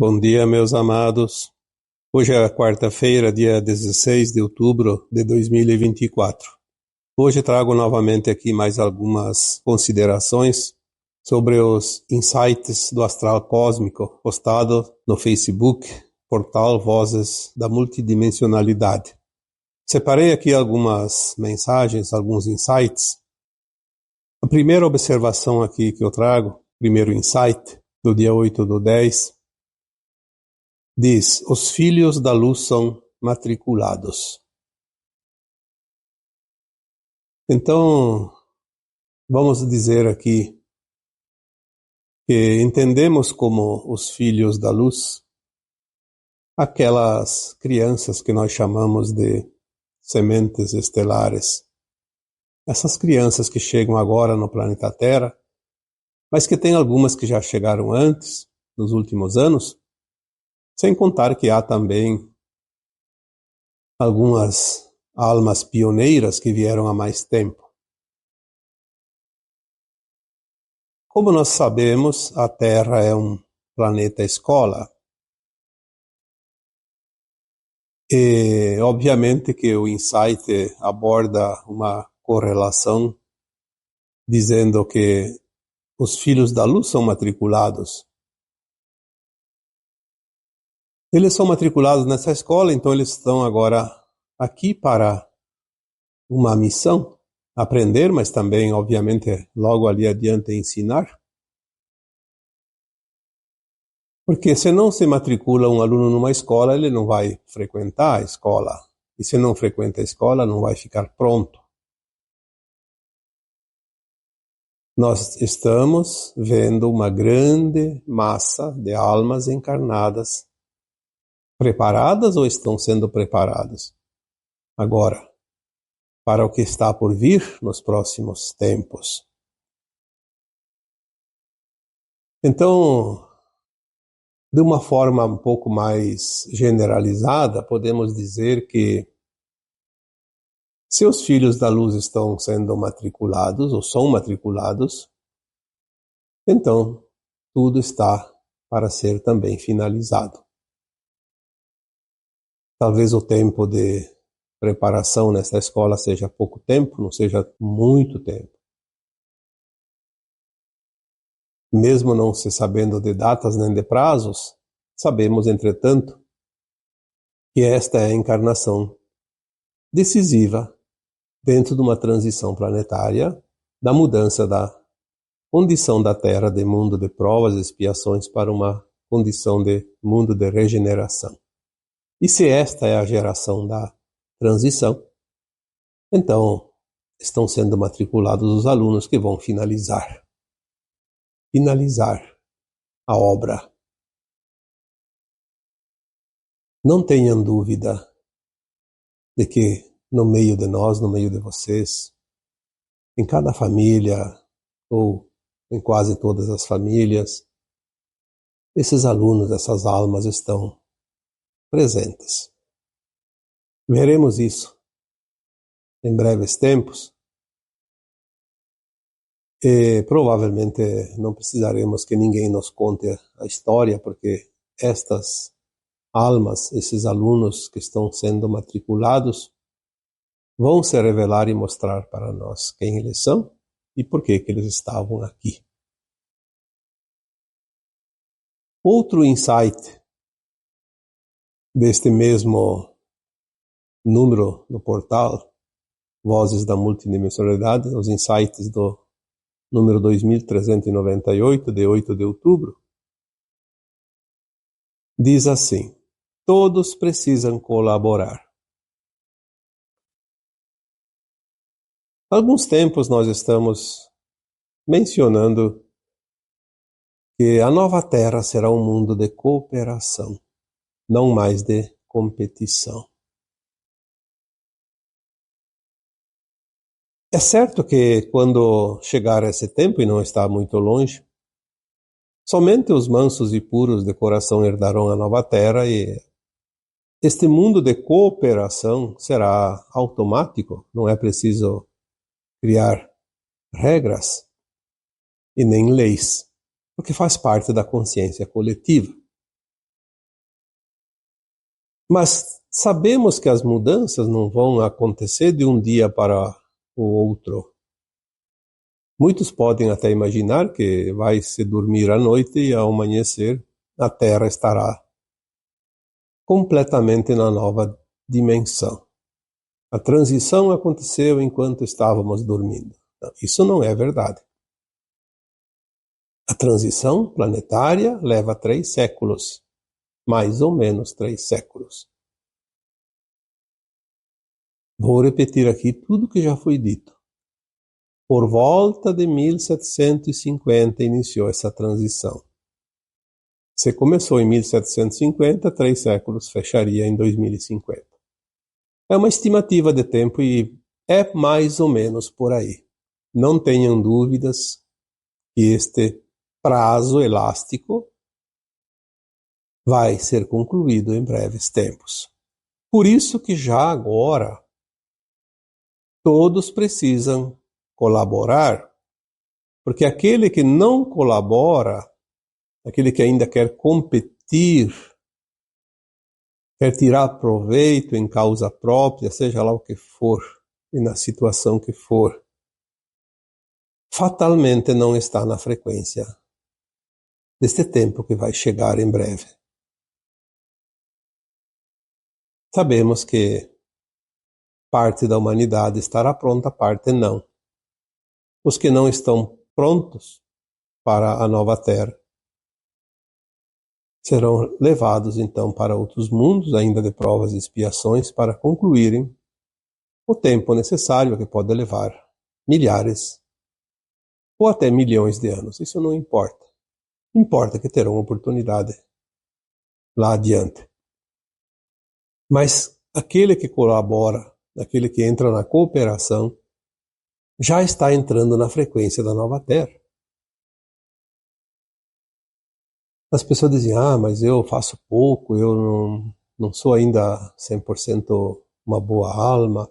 Bom dia, meus amados. Hoje é quarta-feira, dia 16 de outubro de 2024. Hoje trago novamente aqui mais algumas considerações sobre os insights do astral cósmico postado no Facebook, portal Vozes da Multidimensionalidade. Separei aqui algumas mensagens, alguns insights. A primeira observação aqui que eu trago, primeiro insight, do dia 8/10, diz: os filhos da luz são matriculados. Então, vamos dizer aqui que entendemos como os filhos da luz aquelas crianças que nós chamamos de sementes estelares. Essas crianças que chegam agora no planeta Terra, mas que tem algumas que já chegaram antes, nos últimos anos, sem contar que há também algumas almas pioneiras que vieram há mais tempo. Como nós sabemos, a Terra é um planeta escola. E, obviamente, que o insight aborda uma correlação dizendo que os filhos da luz são matriculados. Eles são matriculados nessa escola, então eles estão agora aqui para uma missão, aprender, mas também, obviamente, logo ali adiante ensinar. Porque se não se matricula um aluno numa escola, ele não vai frequentar a escola. E se não frequenta a escola, não vai ficar pronto. Nós estamos vendo uma grande massa de almas encarnadas, preparadas ou estão sendo preparadas agora para o que está por vir nos próximos tempos. Então, de uma forma um pouco mais generalizada, podemos dizer que se os filhos da luz estão sendo matriculados ou são matriculados, então tudo está para ser também finalizado. Talvez o tempo de preparação nessa escola seja pouco tempo, não seja muito tempo. Mesmo não se sabendo de datas nem de prazos, sabemos, entretanto, que esta é a encarnação decisiva dentro de uma transição planetária, da mudança da condição da Terra de mundo de provas e expiações para uma condição de mundo de regeneração. E se esta é a geração da transição, então estão sendo matriculados os alunos que vão finalizar a obra. Não tenham dúvida de que no meio de nós, no meio de vocês, em cada família, ou em quase todas as famílias, esses alunos, essas almas estão presentes. Veremos isso em breves tempos e provavelmente não precisaremos que ninguém nos conte a história, porque estas almas, esses alunos que estão sendo matriculados, vão se revelar e mostrar para nós quem eles são e por que eles estavam aqui. Outro insight deste mesmo número no portal Vozes da Multidimensionalidade, os insights do número 2398, de 8 de outubro, diz assim: todos precisam colaborar. Há alguns tempos nós estamos mencionando que a nova Terra será um mundo de cooperação, não mais de competição. É certo que quando chegar esse tempo, e não está muito longe, somente os mansos e puros de coração herdarão a nova Terra e este mundo de cooperação será automático, não é preciso criar regras e nem leis, porque faz parte da consciência coletiva. Mas sabemos que as mudanças não vão acontecer de um dia para o outro. Muitos podem até imaginar que vai se dormir à noite e ao amanhecer a Terra estará completamente na nova dimensão. A transição aconteceu enquanto estávamos dormindo. Não, isso não é verdade. A transição planetária leva 3 séculos, mais ou menos 3 séculos. Vou repetir aqui tudo que já foi dito. Por volta de 1750 iniciou essa transição. Se começou em 1750, 3 séculos fecharia em 2050. É uma estimativa de tempo e é mais ou menos por aí. Não tenham dúvidas que este prazo elástico vai ser concluído em breves tempos. Por isso que já agora todos precisam colaborar, porque aquele que não colabora, aquele que ainda quer competir, quer tirar proveito em causa própria, seja lá o que for, e na situação que for, fatalmente não está na frequência deste tempo que vai chegar em breve. Sabemos que parte da humanidade estará pronta, parte não. Os que não estão prontos para a nova Terra serão levados então para outros mundos, ainda de provas e expiações, para concluírem o tempo necessário, que pode levar milhares ou até milhões de anos. Isso não importa. Importa que terão oportunidade lá adiante. Mas aquele que colabora, aquele que entra na cooperação, já está entrando na frequência da nova Terra. As pessoas dizem, mas eu faço pouco, eu não sou ainda 100% uma boa alma.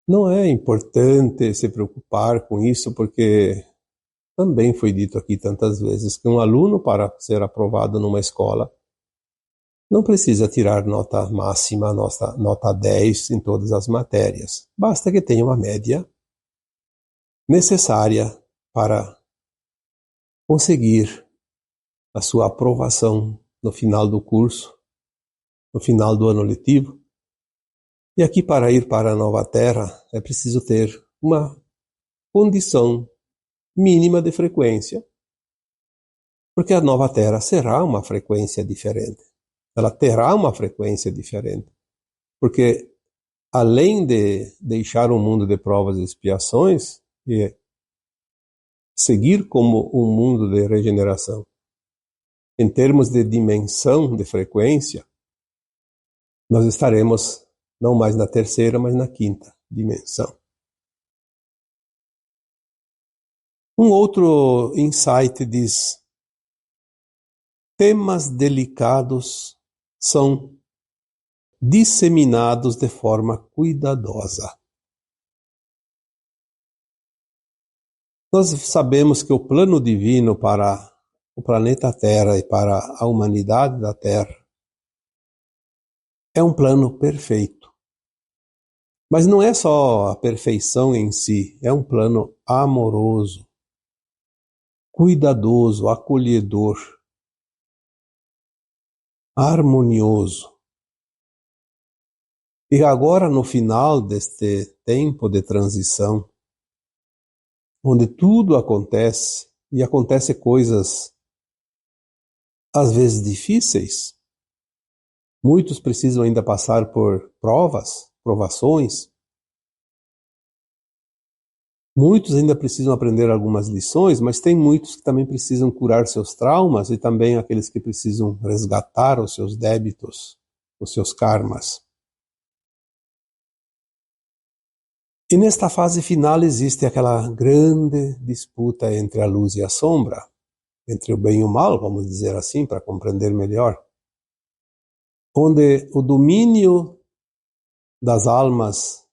Não é importante se preocupar com isso, porque também foi dito aqui tantas vezes que um aluno, para ser aprovado numa escola, não precisa tirar nota máxima, nota 10 em todas as matérias. Basta que tenha uma média necessária para conseguir a sua aprovação no final do curso, no final do ano letivo. E aqui, para ir para a nova Terra, é preciso ter uma condição mínima de frequência, porque a nova Terra será uma frequência diferente. Ela terá uma frequência diferente, porque além de deixar um mundo de provas e expiações, e seguir como um mundo de regeneração, em termos de dimensão de frequência, nós estaremos não mais na terceira, mas na quinta dimensão. Um outro insight diz: temas delicados são disseminados de forma cuidadosa. Nós sabemos que o plano divino para o planeta Terra e para a humanidade da Terra é um plano perfeito. Mas não é só a perfeição em si, é um plano amoroso, cuidadoso, acolhedor, harmonioso. E agora, no final deste tempo de transição, onde tudo acontece, e acontece coisas às vezes difíceis, muitos precisam ainda passar por provações, muitos ainda precisam aprender algumas lições, mas tem muitos que também precisam curar seus traumas e também aqueles que precisam resgatar os seus débitos, os seus karmas. E nesta fase final existe aquela grande disputa entre a luz e a sombra, entre o bem e o mal, vamos dizer assim, para compreender melhor, onde o domínio das almas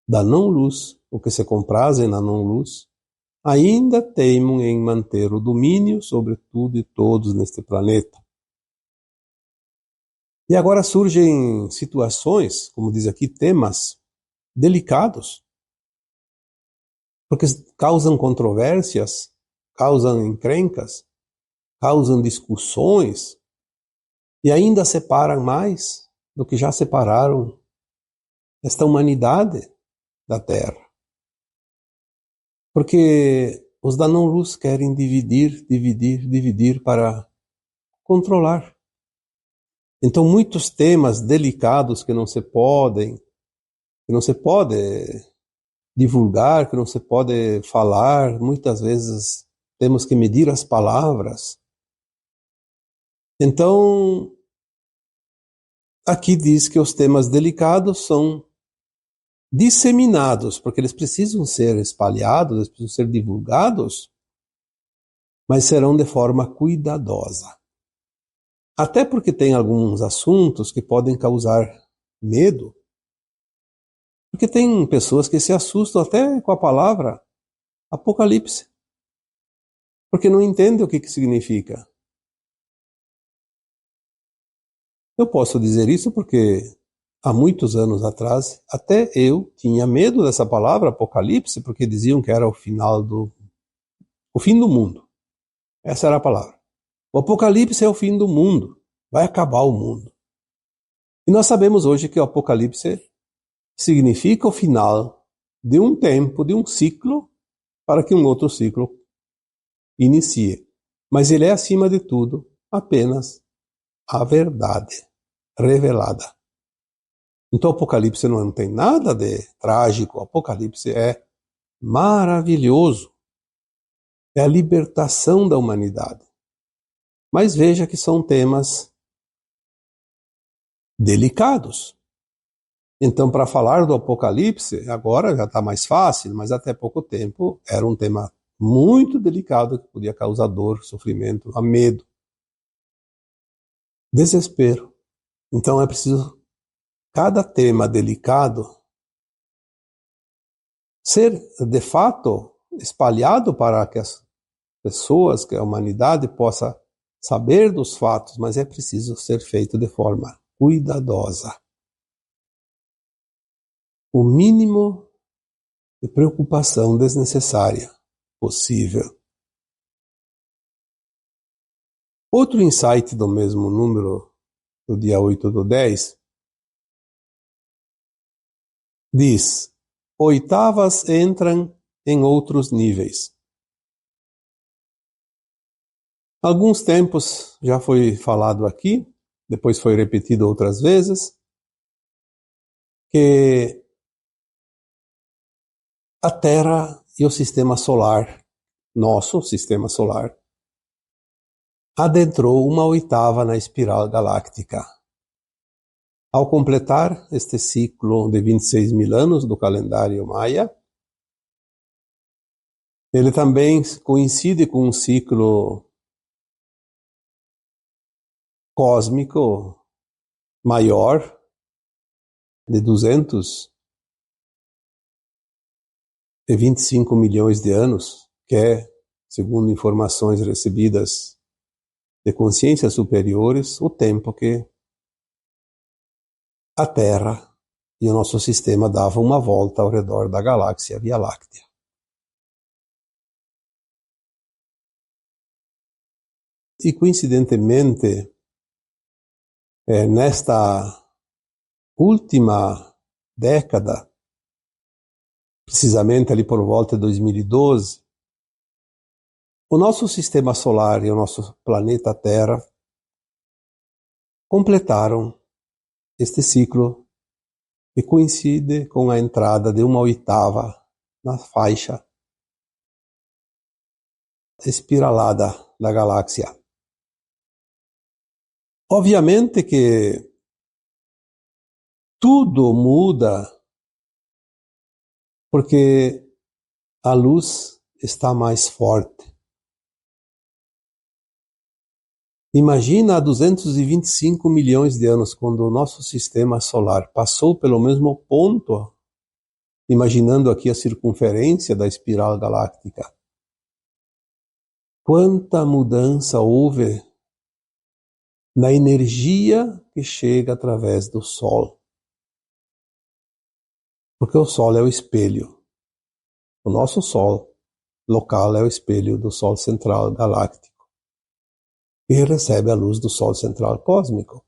da não-luz, o que se comprazem na não-luz, ainda teimam em manter o domínio sobre tudo e todos neste planeta. E agora surgem situações, como diz aqui, temas delicados, porque causam controvérsias, causam encrencas, causam discussões e ainda separam mais do que já separaram esta humanidade da Terra. Porque os da não-luz querem dividir para controlar. Então muitos temas delicados que não se pode divulgar, que não se pode falar, muitas vezes temos que medir as palavras. Então, aqui diz que os temas delicados são disseminados, porque eles precisam ser espalhados, eles precisam ser divulgados, mas serão de forma cuidadosa. Até porque tem alguns assuntos que podem causar medo, porque tem pessoas que se assustam até com a palavra Apocalipse, porque não entendem o que significa. Eu posso dizer isso porque há muitos anos atrás, até eu tinha medo dessa palavra Apocalipse, porque diziam que era o fim do mundo. Essa era a palavra. O Apocalipse é o fim do mundo. Vai acabar o mundo. E nós sabemos hoje que o Apocalipse significa o final de um tempo, de um ciclo, para que um outro ciclo inicie. Mas ele é, acima de tudo, apenas a verdade revelada. Então o Apocalipse não tem nada de trágico. O Apocalipse é maravilhoso. É a libertação da humanidade. Mas veja que são temas delicados. Então, para falar do Apocalipse, agora já está mais fácil, mas até pouco tempo era um tema muito delicado que podia causar dor, sofrimento, medo, desespero. Então é preciso cada tema delicado ser, de fato, espalhado para que as pessoas, que a humanidade possa saber dos fatos, mas é preciso ser feito de forma cuidadosa. O mínimo de preocupação desnecessária possível. Outro insight do mesmo número, do dia 8/10, diz: oitavas entram em outros níveis. Alguns tempos já foi falado aqui, depois foi repetido outras vezes, que a Terra e o sistema solar, nosso sistema solar, adentrou uma oitava na espiral galáctica. Ao completar este ciclo de 26 mil anos do calendário maia, ele também coincide com um ciclo cósmico maior de 225 milhões de anos, que é, segundo informações recebidas de consciências superiores, o tempo que a Terra e o nosso sistema davam uma volta ao redor da galáxia Via Láctea. E coincidentemente, nesta última década, precisamente ali por volta de 2012, o nosso sistema solar e o nosso planeta Terra completaram este ciclo que coincide com a entrada de uma oitava na faixa espiralada da galáxia. Obviamente que tudo muda porque a luz está mais forte. Imagina há 225 milhões de anos, quando o nosso sistema solar passou pelo mesmo ponto, imaginando aqui a circunferência da espiral galáctica. Quanta mudança houve na energia que chega através do Sol. Porque o Sol é o espelho. O nosso Sol local é o espelho do Sol central galáctico, e recebe a luz do Sol central cósmico.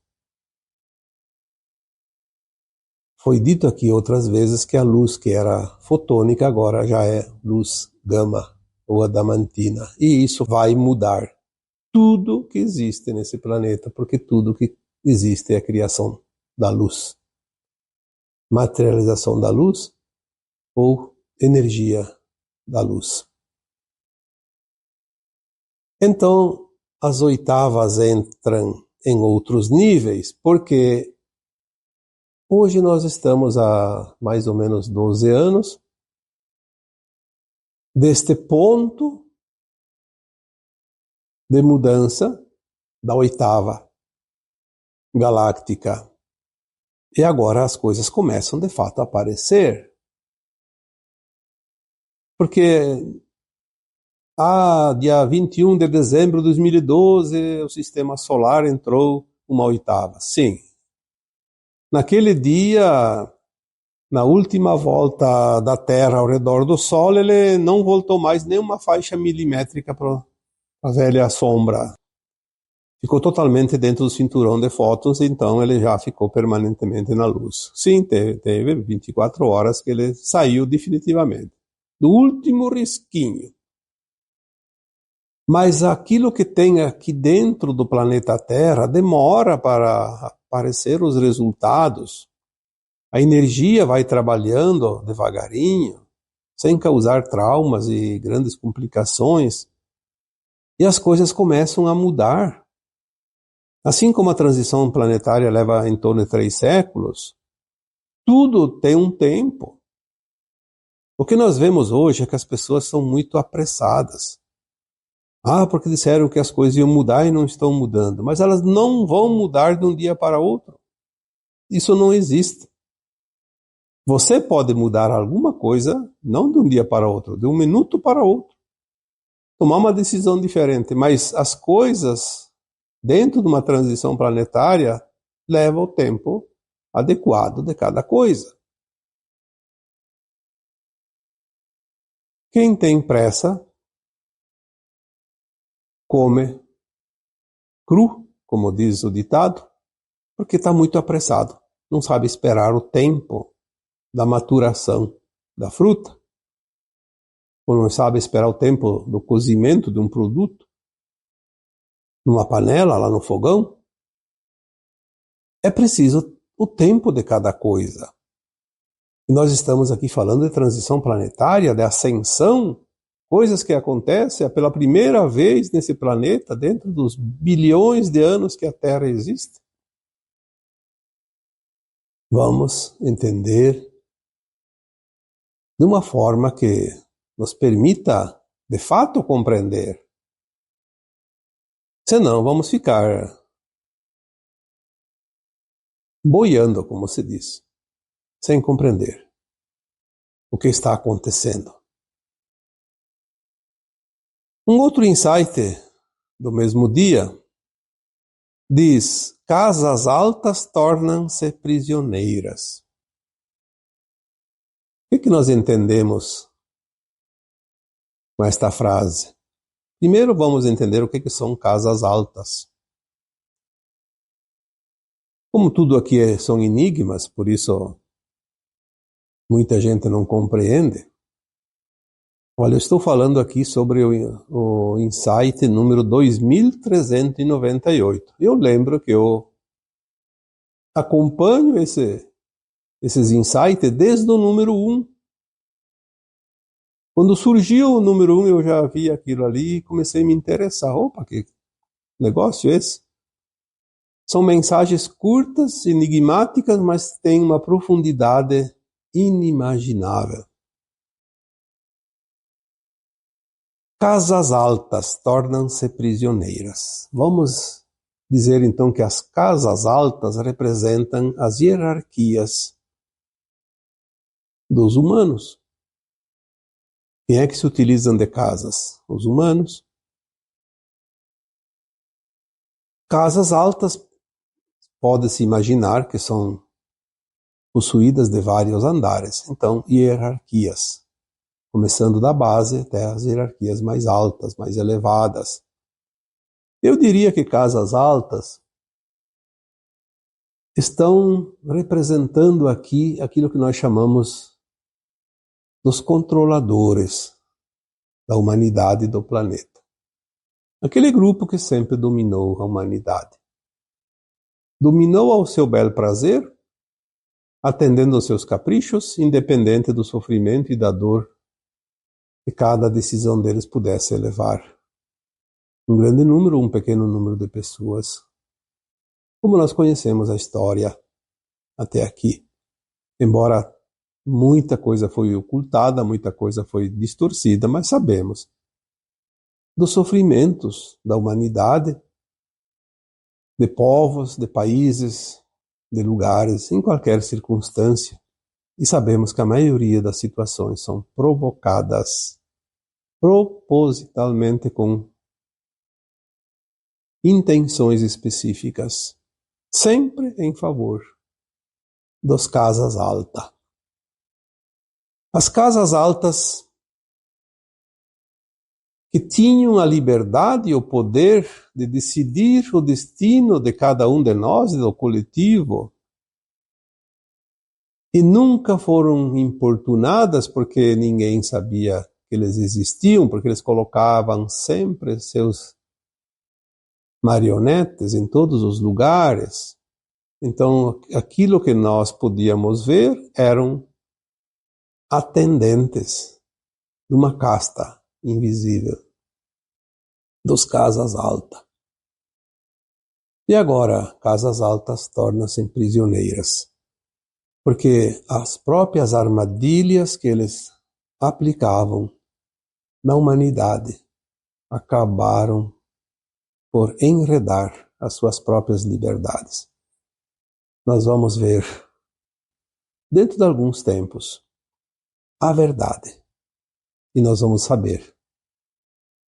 Foi dito aqui outras vezes que a luz que era fotônica agora já é luz gama ou adamantina. E isso vai mudar tudo que existe nesse planeta, porque tudo que existe é a criação da luz. Materialização da luz ou energia da luz. Então, as oitavas entram em outros níveis, porque hoje nós estamos há mais ou menos 12 anos deste ponto de mudança da oitava galáctica. E agora as coisas começam de fato a aparecer. Porque dia 21 de dezembro de 2012, o sistema solar entrou uma oitava. Sim. Naquele dia, na última volta da Terra ao redor do Sol, ele não voltou mais nenhuma faixa milimétrica para a velha sombra. Ficou totalmente dentro do cinturão de fótons, então ele já ficou permanentemente na luz. Sim, teve 24 horas que ele saiu definitivamente. Do último risquinho. Mas aquilo que tem aqui dentro do planeta Terra demora para aparecer os resultados. A energia vai trabalhando devagarinho, sem causar traumas e grandes complicações, e as coisas começam a mudar. Assim como a transição planetária leva em torno de 3 séculos, tudo tem um tempo. O que nós vemos hoje é que as pessoas são muito apressadas. Porque disseram que as coisas iam mudar e não estão mudando. Mas elas não vão mudar de um dia para outro. Isso não existe. Você pode mudar alguma coisa, não de um dia para outro, de um minuto para outro. Tomar uma decisão diferente. Mas as coisas, dentro de uma transição planetária, levam o tempo adequado de cada coisa. Quem tem pressa, come cru, como diz o ditado, porque está muito apressado. Não sabe esperar o tempo da maturação da fruta, ou não sabe esperar o tempo do cozimento de um produto, numa panela, lá no fogão. É preciso o tempo de cada coisa. E nós estamos aqui falando de transição planetária, de ascensão, coisas que acontecem pela primeira vez nesse planeta, dentro dos bilhões de anos que a Terra existe. Vamos entender de uma forma que nos permita, de fato, compreender. Senão, vamos ficar boiando, como se diz, sem compreender o que está acontecendo. Um outro insight do mesmo dia diz: casas altas tornam-se prisioneiras. O que nós entendemos com esta frase? Primeiro vamos entender o que são casas altas. Como tudo aqui são enigmas, por isso muita gente não compreende. Olha, eu estou falando aqui sobre o insight número 2398. Eu lembro que eu acompanho esses insights desde o número 1. Quando surgiu o número 1, eu já vi aquilo ali e comecei a me interessar. Opa, que negócio é esse? São mensagens curtas, enigmáticas, mas têm uma profundidade inimaginável. Casas altas tornam-se prisioneiras. Vamos dizer então que as casas altas representam as hierarquias dos humanos. Quem é que se utilizam de casas? Os humanos. casas altas, pode-se imaginar que são possuídas de vários andares, então hierarquias, começando da base até as hierarquias mais altas, mais elevadas. Eu diria que casas altas estão representando aqui aquilo que nós chamamos dos controladores da humanidade e do planeta. Aquele grupo que sempre dominou a humanidade. Dominou ao seu bel prazer, atendendo aos seus caprichos, independente do sofrimento e da dor que cada decisão deles pudesse levar. Um grande número, um pequeno número de pessoas. Como nós conhecemos a história até aqui. Embora muita coisa foi ocultada, muita coisa foi distorcida, mas sabemos dos sofrimentos da humanidade, de povos, de países, de lugares, em qualquer circunstância. E sabemos que a maioria das situações são provocadas propositalmente com intenções específicas, sempre em favor dos casas altas. As casas altas que tinham a liberdade e o poder de decidir o destino de cada um de nós, do coletivo, e nunca foram importunadas porque ninguém sabia que eles existiam, porque eles colocavam sempre seus marionetes em todos os lugares. Então, aquilo que nós podíamos ver eram atendentes de uma casta invisível, dos casas altas. E agora, casas altas tornam-se prisioneiras, porque as próprias armadilhas que eles aplicavam na humanidade acabaram por enredar as suas próprias liberdades. Nós vamos ver, dentro de alguns tempos, a verdade. E nós vamos saber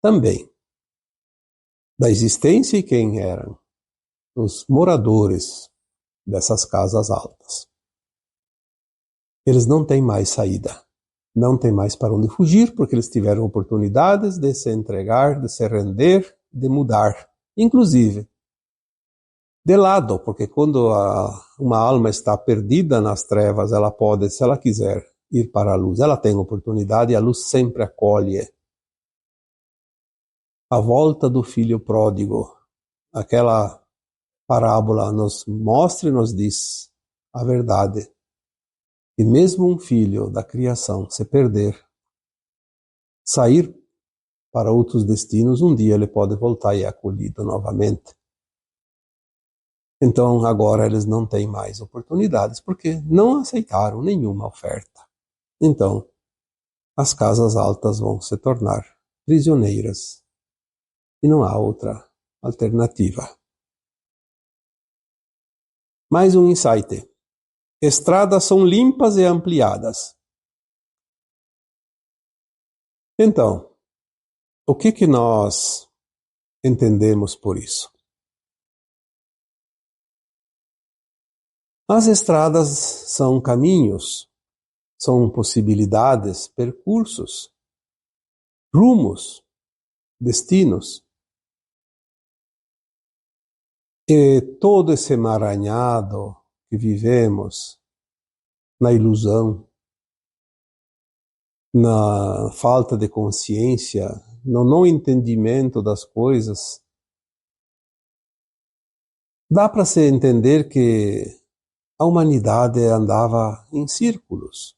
também da existência e quem eram os moradores dessas casas altas. Eles não têm mais saída, não têm mais para onde fugir, porque eles tiveram oportunidades de se entregar, de se render, de mudar, inclusive de lado, porque quando uma alma está perdida nas trevas, ela pode, se ela quiser, ir para a luz. Ela tem oportunidade e a luz sempre acolhe. A volta do filho pródigo, aquela parábola nos mostra e nos diz a verdade. E mesmo um filho da criação se perder, sair para outros destinos, um dia ele pode voltar e é acolhido novamente. Então agora eles não têm mais oportunidades, porque não aceitaram nenhuma oferta. Então, as casas altas vão se tornar prisioneiras. E não há outra alternativa. Mais um insight. Estradas são limpas e ampliadas. Então, o que nós entendemos por isso? As estradas são caminhos, são possibilidades, percursos, rumos, destinos. E todo esse emaranhado que vivemos na ilusão, na falta de consciência, no não entendimento das coisas, dá para se entender que a humanidade andava em círculos.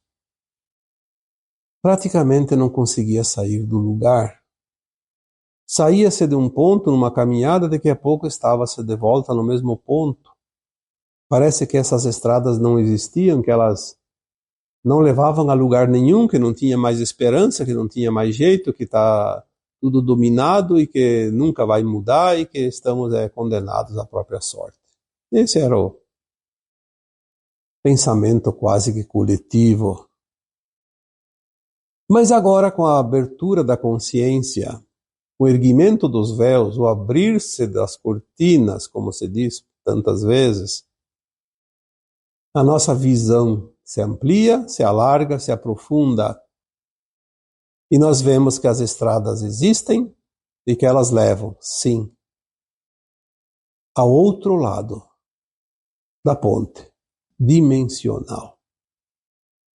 Praticamente não conseguia sair do lugar. Saía-se de um ponto numa caminhada, daqui a pouco estava-se de volta no mesmo ponto. Parece que essas estradas não existiam, que elas não levavam a lugar nenhum, que não tinha mais esperança, que não tinha mais jeito, que está tudo dominado e que nunca vai mudar e que estamos condenados à própria sorte. Esse era o pensamento quase que coletivo. Mas agora, com a abertura da consciência, o erguimento dos véus, o abrir-se das cortinas, como se diz tantas vezes, a nossa visão se amplia, se alarga, se aprofunda. E nós vemos que as estradas existem e que elas levam, sim, ao outro lado da ponte dimensional.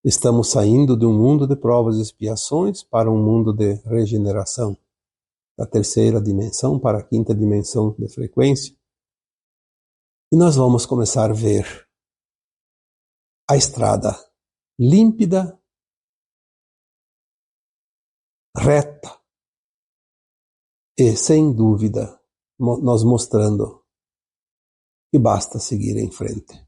Estamos saindo de um mundo de provas e expiações para um mundo de regeneração, da terceira dimensão para a quinta dimensão de frequência. E nós vamos começar a ver a estrada límpida, reta e, sem dúvida, nós mostrando que basta seguir em frente.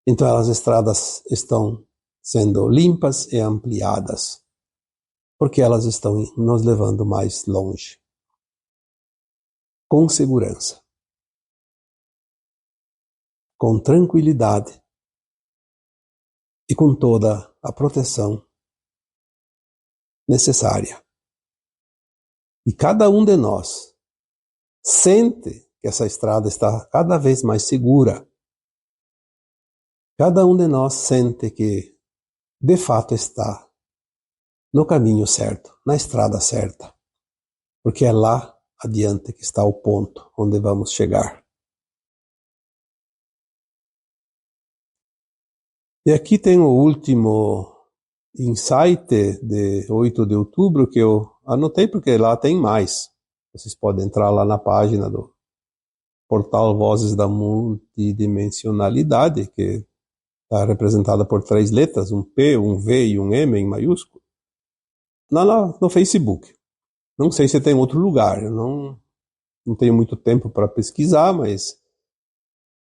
Então as estradas estão sendo limpas e ampliadas, porque elas estão nos levando mais longe, com segurança, com tranquilidade e com toda a proteção necessária. E cada um de nós sente que essa estrada está cada vez mais segura. Cada um de nós sente que, de fato, está no caminho certo, na estrada certa, porque é lá adiante que está o ponto onde vamos chegar. E aqui tem o último insight de 8 de outubro que eu anotei, porque lá tem mais. Vocês podem entrar lá na página do portal Vozes da Multidimensionalidade, que está representada por 3 letras, um P, um V e um M em maiúsculo, no Facebook. Não sei se tem outro lugar, eu não tenho muito tempo para pesquisar, mas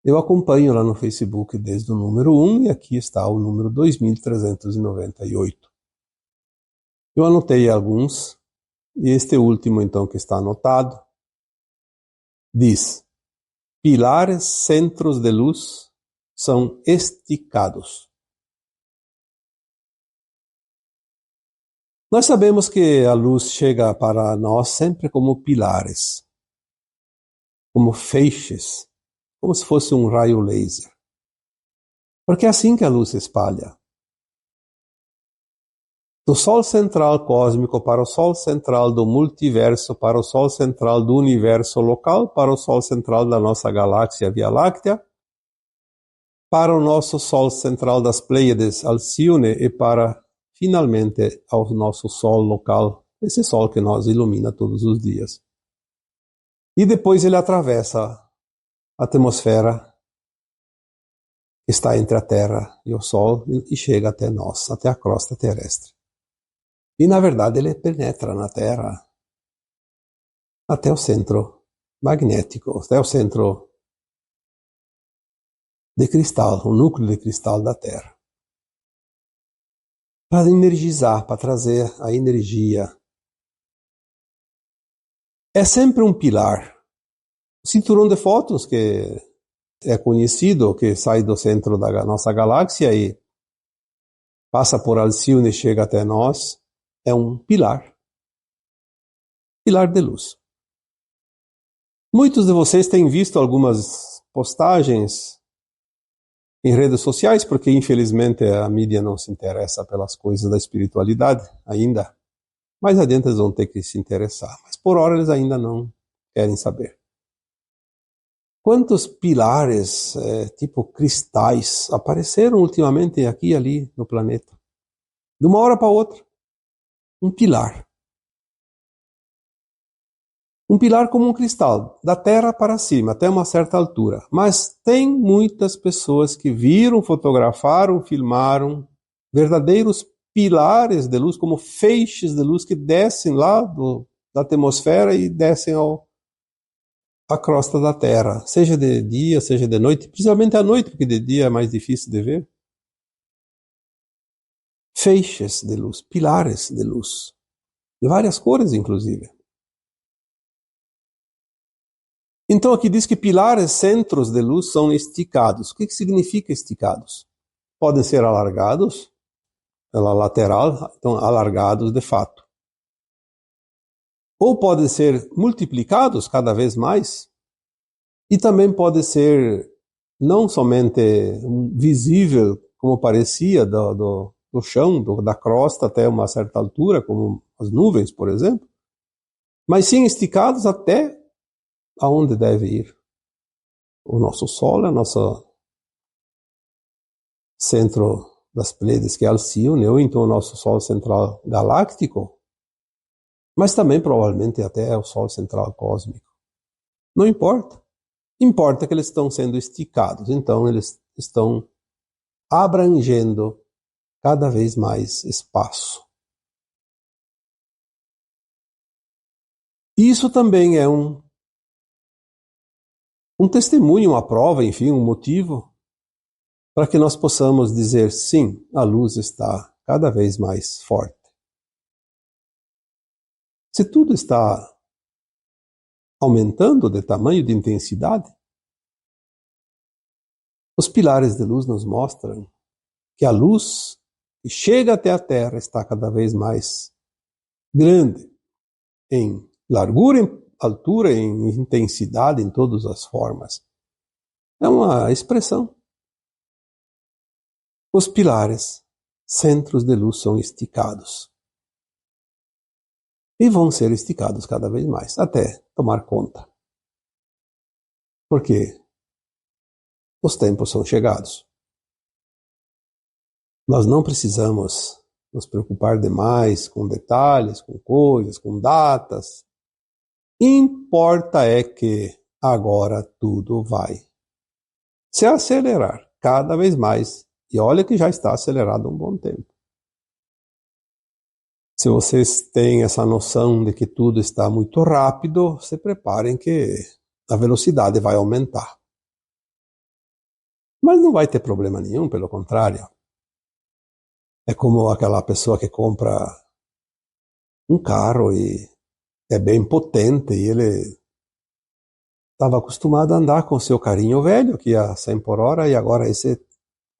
eu acompanho lá no Facebook desde o número 1 e aqui está o número 2398. Eu anotei alguns, e este último então que está anotado, diz: pilares centros de luz são esticados. Nós sabemos que a luz chega para nós sempre como pilares, como feixes, como se fosse um raio laser. Porque é assim que a luz se espalha. Do Sol central cósmico para o Sol central do multiverso, para o Sol central do universo local, para o Sol central da nossa galáxia Via Láctea, para o nosso Sol central das Pleiades Alcione e para, finalmente, ao nosso Sol local, esse Sol que nos ilumina todos os dias. E depois ele atravessa a atmosfera que está entre a Terra e o Sol e chega até nós, até a crosta terrestre. E, na verdade, ele penetra na Terra até o centro magnético, até o centro de cristal, o núcleo de cristal da Terra. Para energizar, para trazer a energia. É sempre um pilar. O cinturão de fótons, que é conhecido, que sai do centro da nossa galáxia e passa por Alcione e chega até nós, é um pilar. Pilar de luz. Muitos de vocês têm visto algumas postagens em redes sociais, porque infelizmente a mídia não se interessa pelas coisas da espiritualidade ainda. Mais adiante eles vão ter que se interessar, mas por hora eles ainda não querem saber. Quantos pilares, tipo cristais, apareceram ultimamente aqui e ali no planeta? De uma hora para outra. Um pilar. Um pilar como um cristal, da terra para cima, até uma certa altura. Mas tem muitas pessoas que viram, fotografaram, filmaram verdadeiros pilares de luz, como feixes de luz que descem lá da atmosfera e descem à crosta da Terra, seja de dia, seja de noite, principalmente à noite, porque de dia é mais difícil de ver. Feixes de luz, pilares de luz, de várias cores, inclusive. Então aqui diz que pilares, centros de luz são esticados. O que significa esticados? Podem ser alargados, pela lateral, então alargados de fato. ou podem ser multiplicados cada vez mais, e também pode ser não somente visível, como parecia, do chão, da crosta até uma certa altura, como as nuvens, por exemplo, mas sim esticados até aonde deve ir. O nosso Sol é o nosso centro das Pleiades, que é Alcíone, ou então o nosso Sol central galáctico, mas também provavelmente até o Sol central cósmico. Não importa. Importa que eles estão sendo esticados, então eles estão abrangendo cada vez mais espaço. Isso também é um testemunho, uma prova, enfim, um motivo para que nós possamos dizer sim, a luz está cada vez mais forte. Se tudo está aumentando de tamanho, de intensidade, os pilares de luz nos mostram que a luz que chega até a Terra está cada vez mais grande em largura, em altura, em intensidade, em todas as formas. É uma expressão. Os pilares, centros de luz, são esticados. E vão ser esticados cada vez mais, até tomar conta. Porque os tempos são chegados. Nós não precisamos nos preocupar demais com detalhes, com coisas, com datas. Importa é que agora tudo vai se acelerar cada vez mais. E olha que já está acelerado há um bom tempo. Se vocês têm essa noção de que tudo está muito rápido, se preparem que a velocidade vai aumentar. Mas não vai ter problema nenhum, pelo contrário. É como aquela pessoa que compra um carro e é bem potente e ele estava acostumado a andar com seu carrinho velho, que ia a 100 por hora, e agora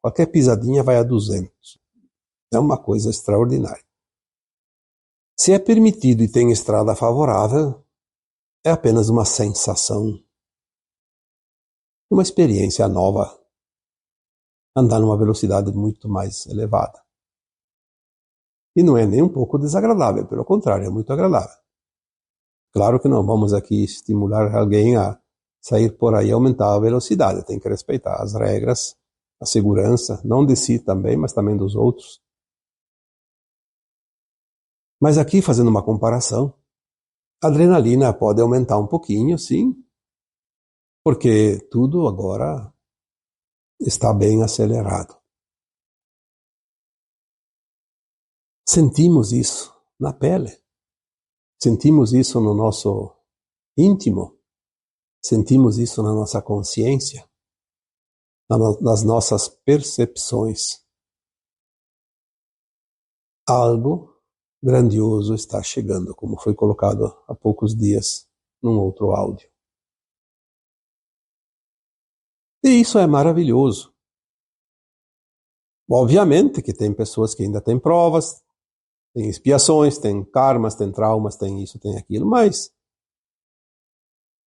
qualquer pisadinha vai a 200. É uma coisa extraordinária. Se é permitido e tem estrada favorável, é apenas uma sensação, uma experiência nova, andar numa velocidade muito mais elevada. E não é nem um pouco desagradável, pelo contrário, é muito agradável. Claro que não vamos aqui estimular alguém a sair por aí e aumentar a velocidade, tem que respeitar as regras, a segurança, não de si também, mas também dos outros. Mas aqui, fazendo uma comparação, a adrenalina pode aumentar um pouquinho, sim, porque tudo agora está bem acelerado. Sentimos isso na pele, sentimos isso no nosso íntimo, sentimos isso na nossa consciência, nas nossas percepções. Algo grandioso está chegando, como foi colocado há poucos dias num outro áudio. E isso é maravilhoso. Obviamente que tem pessoas que ainda têm provas, tem expiações, tem karmas, tem traumas, tem isso, tem aquilo, mas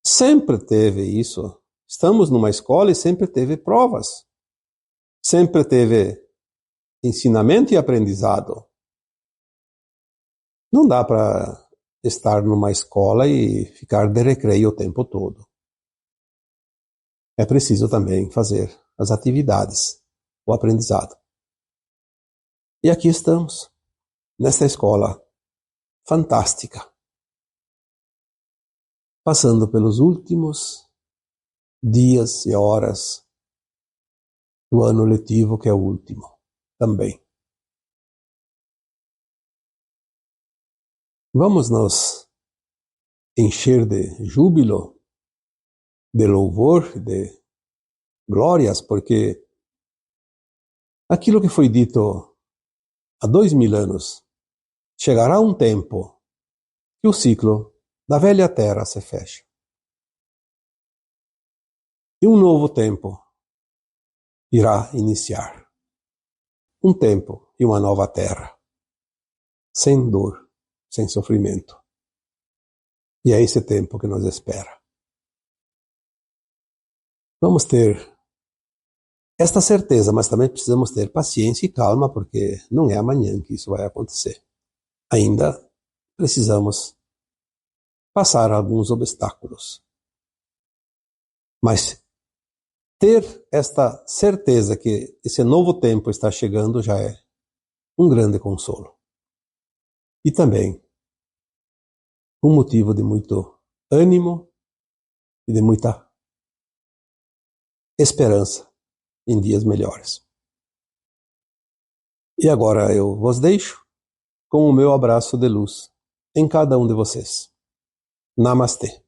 sempre teve isso. Estamos numa escola e sempre teve provas. Sempre teve ensinamento e aprendizado. Não dá para estar numa escola e ficar de recreio o tempo todo. É preciso também fazer as atividades, o aprendizado. E aqui estamos, nesta escola fantástica, passando pelos últimos dias e horas do ano letivo, que é o último também. Vamos nos encher de júbilo, de louvor, de glórias, porque aquilo que foi dito há 2000 anos, chegará um tempo que o ciclo da velha terra se fecha. E um novo tempo irá iniciar. Um tempo e uma nova terra, sem dor, sem sofrimento. E é esse tempo que nos espera. Vamos ter esta certeza, mas também precisamos ter paciência e calma, porque não é amanhã que isso vai acontecer. Ainda precisamos passar alguns obstáculos. Mas ter esta certeza que esse novo tempo está chegando já é um grande consolo. E também um motivo de muito ânimo e de muita esperança em dias melhores. E agora eu vos deixo com o meu abraço de luz em cada um de vocês. Namastê.